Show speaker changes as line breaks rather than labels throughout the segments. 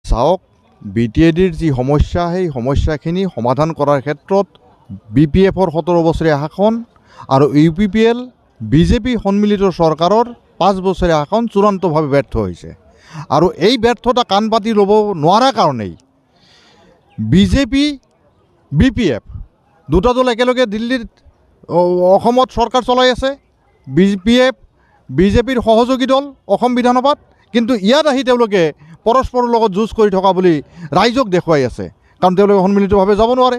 চাওক BTADৰ যি সমস্যা সেই সমস্যাখিনি সমাধান কৰাৰ ক্ষেত্ৰত BPFৰ 17 বছৰীয়া শাসন আৰু UPPL BJP সন্মিলিত চৰকাৰৰ 5 বছৰীয়া শাসন চূড়ান্তভাৱে ব্যৰ্থ হৈছে আৰু এই ব্যৰ্থতা কাণ পাতি ল'ব নোৱাৰা কাৰণেই BJP BPF দুটা দল একেলগে দিল্লীত অসমত চৰকাৰ চলাই আছে। BPF BJPৰ সহযোগী দল অসম বিধানসভাত, কিন্তু ইয়াত আহি তেওঁলোকে পৰস্পৰৰ লগত যুঁজ কৰি থকা বুলি ৰাইজক দেখুৱাই আছে, কাৰণ তেওঁলোকে সন্মিলিতভাৱে যাব নোৱাৰে।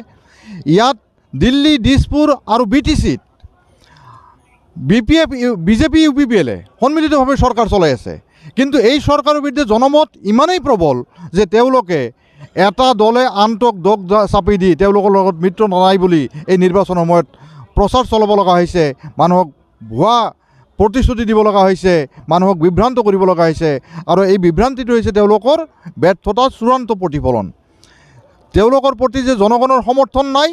ইয়াত দিল্লী, দিছপুৰ আৰু BTCত BJP UPPLে সন্মিলিতভাৱে চৰকাৰ চলাই আছে, কিন্তু এই চৰকাৰৰ বিৰুদ্ধে জনমত ইমানেই প্ৰবল যে তেওঁলোকে এটা দলে আনটোক দোষ চাপি দি তেওঁলোকৰ লগত মিত্ৰ নাই বুলি এই নিৰ্বাচনৰ সময়ত প্ৰচাৰ চলাব লগা হৈছে, মানুহক ভুৱা প্ৰতিশ্ৰুতি দিব লগা হৈছে, মানুহক বিভ্ৰান্ত কৰিব লগা হৈছে আৰু এই বিভ্ৰান্তিটো হৈছে তেওঁলোকৰ ব্যৰ্থতাৰ চূড়ান্ত প্ৰতিফলন। তেওঁলোকৰ প্ৰতি যে জনগণৰ সমৰ্থন নাই,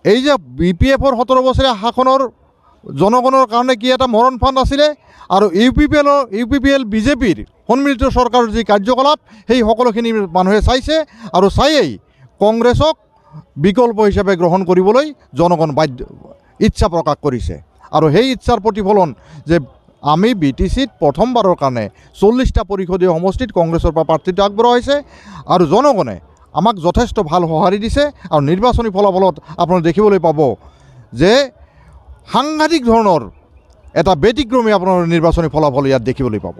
এই যে BPFৰ 17 বছৰীয়া শাসনৰ জনগণৰ কাৰণে কি এটা মৰণ ফাণ্ড আছিলে আৰু UPPL BJPৰ সন্মিলিত চৰকাৰৰ যি কাৰ্যকলাপ সেই সকলোখিনি মানুহে চাইছে আৰু চায়েই কংগ্ৰেছক বিকল্প হিচাপে গ্ৰহণ কৰিবলৈ জনগণ ইচ্ছা প্ৰকাশ কৰিছে আৰু সেই ইচ্ছাৰ প্ৰতিফলন যে আমি BTCত প্ৰথমবাৰৰ কাৰণে 40টা পৰিষদীয় সমষ্টিত কংগ্ৰেছৰ পৰা প্ৰাৰ্থিত্ব আগবঢ়াইছে আৰু জনগণে আমাক যথেষ্ট ভাল সঁহাৰি দিছে আৰু নিৰ্বাচনী ফলাফলত আপোনালোকে দেখিবলৈ পাব যে সাংঘাতিক ধৰণৰ এটা ব্যতিক্ৰমী আপোনাৰ নিৰ্বাচনী ফলাফল ইয়াত দেখিবলৈ পাব।